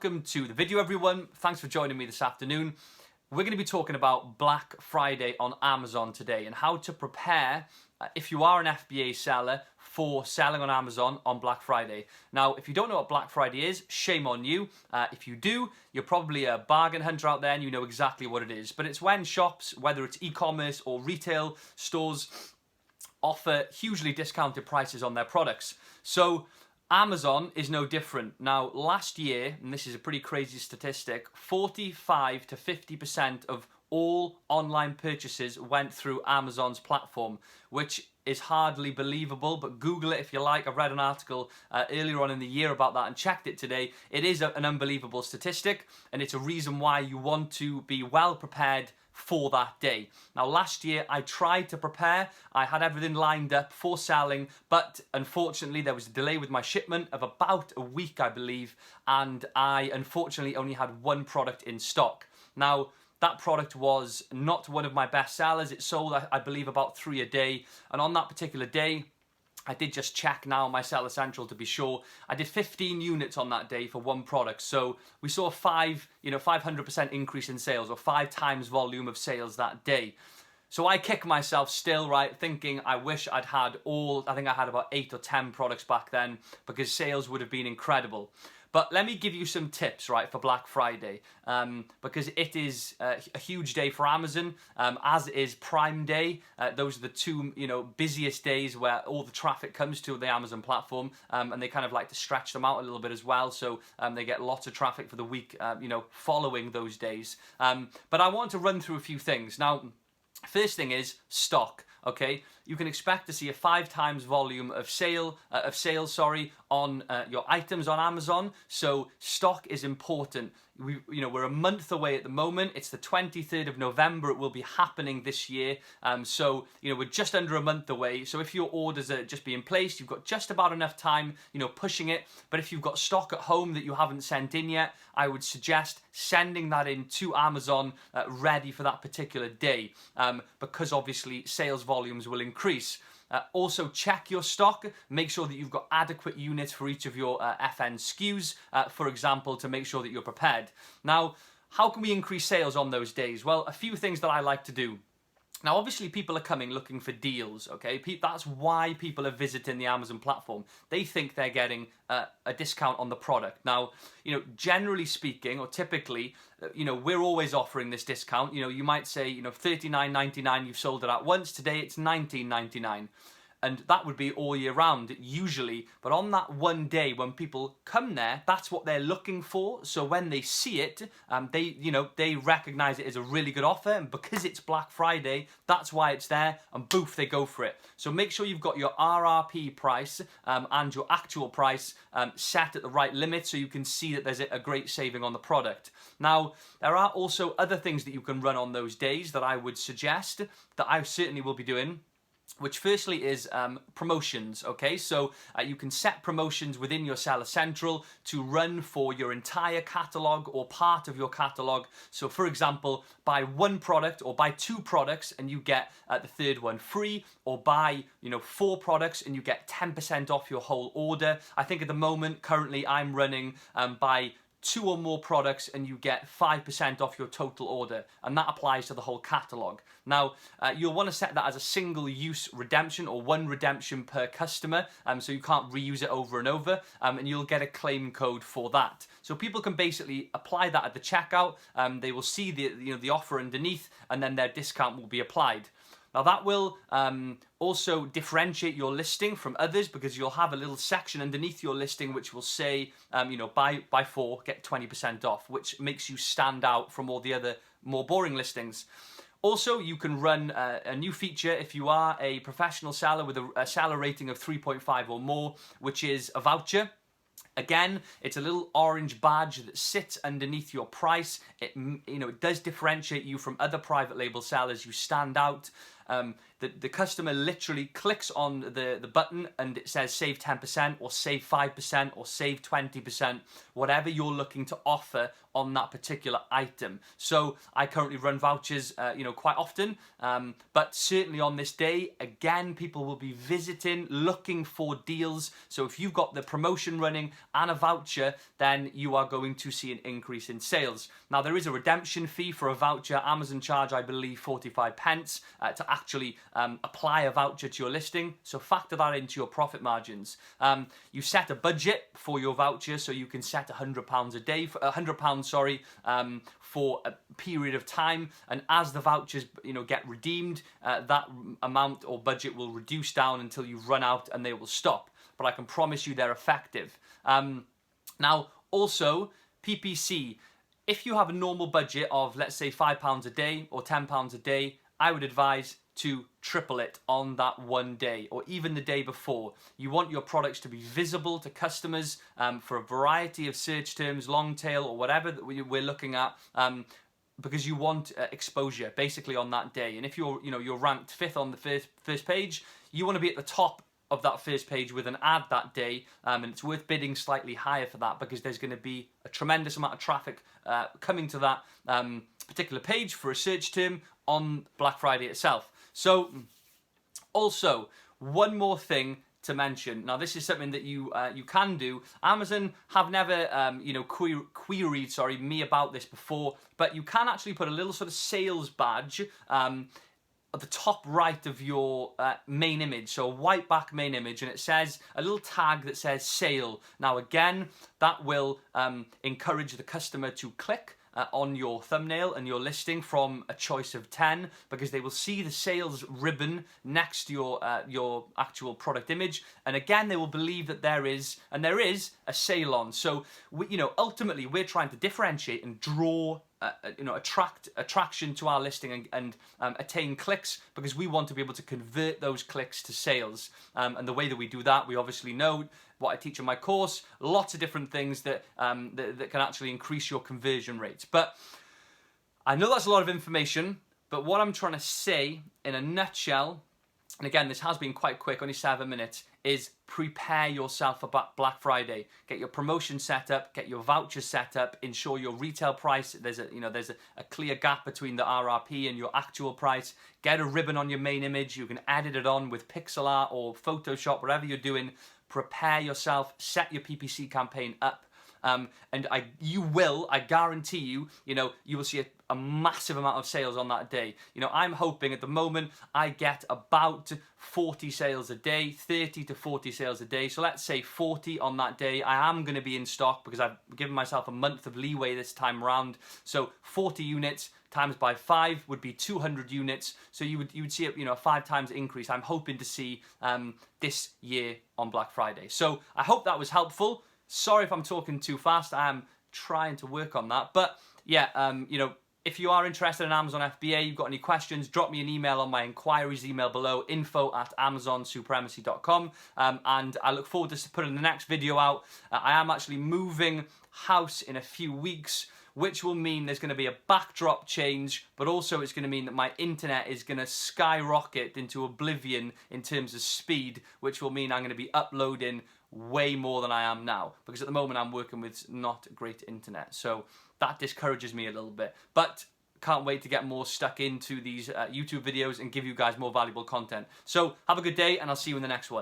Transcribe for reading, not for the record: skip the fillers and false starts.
welcome to the video, everyone. Thanks for joining me this afternoon. We're going to be talking about Black Friday on Amazon today and how to prepare, if you are an FBA seller, for selling on Amazon on Black Friday. Now, if you don't know what Black Friday is, shame on you. If you do, you're probably a bargain hunter out there and you know exactly what it is. But it's when shops, whether it's e-commerce or retail stores, offer hugely discounted prices on their products. So Amazon is no different. Now, last year, and this is a pretty crazy statistic, 45 to 50% of all online purchases went through Amazon's platform, which is hardly believable, but Google it if you like. I've read an article earlier on in the year about that and checked it today. It is an unbelievable statistic, and it's a reason why you want to be well prepared for that day. Now, last year I tried to prepare. I had everything lined up for selling, but unfortunately there was a delay with my shipment of about a week, I believe, and I unfortunately only had one product in stock. Now, that product was not one of my best sellers. It sold, I believe, about 3 a day, and on that particular day, I did just check now on my Seller Central to be sure. I did 15 units on that day for one product. So we saw a 500% increase in sales, or 5 times volume of sales that day. So I kick myself still, right, thinking I wish I'd had I think I had about 8 or 10 products back then, because sales would have been incredible. But let me give you some tips, right, for Black Friday, because it is a huge day for Amazon, as is Prime Day. Those are the two, busiest days where all the traffic comes to the Amazon platform, and they kind of like to stretch them out a little bit as well, so they get lots of traffic for the week, following those days. But I want to run through a few things. Now, first thing is stock. Okay, you can expect to see a 5 times volume of sales on your items on Amazon. So stock is important. We're a month away at the moment. It's the 23rd of November. It will be happening this year. So we're just under a month away. So if your orders are just being placed, you've got just about enough time, pushing it. But if you've got stock at home that you haven't sent in yet, I would suggest sending that in to Amazon ready for that particular day, because obviously sales volumes will increase. Also, check your stock. Make sure that you've got adequate units for each of your FN SKUs, for example, to make sure that you're prepared. Now, how can we increase sales on those days? Well, a few things that I like to do. Now, obviously, people are coming looking for deals, okay? That's why people are visiting the Amazon platform. They think they're getting a discount on the product. Now, generally speaking, or typically, we're always offering this discount. You might say, $39.99, you've sold it at once. Today, it's $19.99. And that would be all year round, usually. But on that one day when people come there, that's what they're looking for. So when they see it, they recognize it as a really good offer. And because it's Black Friday, that's why it's there. And boof, they go for it. So make sure you've got your RRP price and your actual price set at the right limit, so you can see that there's a great saving on the product. Now, there are also other things that you can run on those days that I would suggest, that I certainly will be doing, which firstly is promotions, okay? So you can set promotions within your Seller Central to run for your entire catalog or part of your catalog. So for example, buy one product or buy 2 products and you get the third one free, or buy 4 products and you get 10% off your whole order. I think at the moment, currently, I'm running buy 2 or more products and you get 5% off your total order, and that applies to the whole catalog. Now, you'll want to set that as a single-use redemption, or 1 redemption per customer, so you can't reuse it over and over, and you'll get a claim code for that. So people can basically apply that at the checkout. They will see the offer underneath, and then their discount will be applied. Now, that will also differentiate your listing from others, because you'll have a little section underneath your listing which will say, buy 4, get 20% off, which makes you stand out from all the other more boring listings. Also, you can run a new feature if you are a professional seller with a seller rating of 3.5 or more, which is a voucher. Again, it's a little orange badge that sits underneath your price. It does differentiate you from other private label sellers. You stand out. The customer literally clicks on the button and it says save 10% or save 5% or save 20%, whatever you're looking to offer on that particular item. So I currently run vouchers, quite often, but certainly on this day, again, people will be visiting, looking for deals. So if you've got the promotion running and a voucher, then you are going to see an increase in sales. Now, there is a redemption fee for a voucher. Amazon charge, I believe, 45 pence to actually apply a voucher to your listing. So factor that into your profit margins. You set a budget for your voucher, so you can set £100 a day, £100, sorry, for a period of time, and as the vouchers get redeemed, that amount or budget will reduce down until you run out and they will stop. But I can promise you they're effective. Now, also, PPC, if you have a normal budget of, let's say, £5 a day or £10 a day, I would advise to triple it on that one day or even the day before. You want your products to be visible to customers for a variety of search terms, long tail or whatever that we're looking at, because you want exposure basically on that day. And if you're ranked 5th on the first page, you want to be at the top of that first page with an ad that day, and it's worth bidding slightly higher for that because there's going to be a tremendous amount of traffic coming to that particular page for a search term on Black Friday itself. So, also, one more thing to mention. Now, this is something that you can do. Amazon have never, queried me about this before, but you can actually put a little sort of sales badge at the top right of your main image, so a white back main image, and it says a little tag that says sale. Now, again, that will encourage the customer to click on your thumbnail and your listing from a choice of 10, because they will see the sales ribbon next to your actual product image, and again they will believe that there is a sale on. So ultimately we're trying to differentiate and draw attraction to our listing and attain clicks, because we want to be able to convert those clicks to sales. And the way that we do that, we obviously know what I teach in my course, lots of different things that can actually increase your conversion rates. But I know that's a lot of information, but what I'm trying to say in a nutshell, and again, this has been quite quick, only 7 minutes, is prepare yourself for Black Friday. Get your promotion set up, get your vouchers set up, ensure your retail price, there's a clear gap between the RRP and your actual price. Get a ribbon on your main image. You can edit it on with pixel art or Photoshop, whatever you're doing. Prepare yourself, set your PPC campaign up. And I guarantee you, you will see a massive amount of sales on that day. I'm hoping at the moment I get about 40 sales a day, 30 to 40 sales a day. So let's say 40 on that day. I am going to be in stock because I've given myself a month of leeway this time around. So 40 units times by 5 would be 200 units. So you would see a 5 times increase. I'm hoping to see this year on Black Friday. So I hope that was helpful. Sorry if I'm talking too fast. I am trying to work on that. But yeah, if you are interested in Amazon FBA, you've got any questions, drop me an email on my inquiries email below, info@amazonsupremacy.com. And I look forward to putting the next video out. I am actually moving house in a few weeks, which will mean there's going to be a backdrop change, but also it's going to mean that my internet is going to skyrocket into oblivion in terms of speed, which will mean I'm going to be uploading way more than I am now, because at the moment I'm working with not great internet, so that discourages me a little bit. But can't wait to get more stuck into these YouTube videos and give you guys more valuable content. So have a good day, and I'll see you in the next one.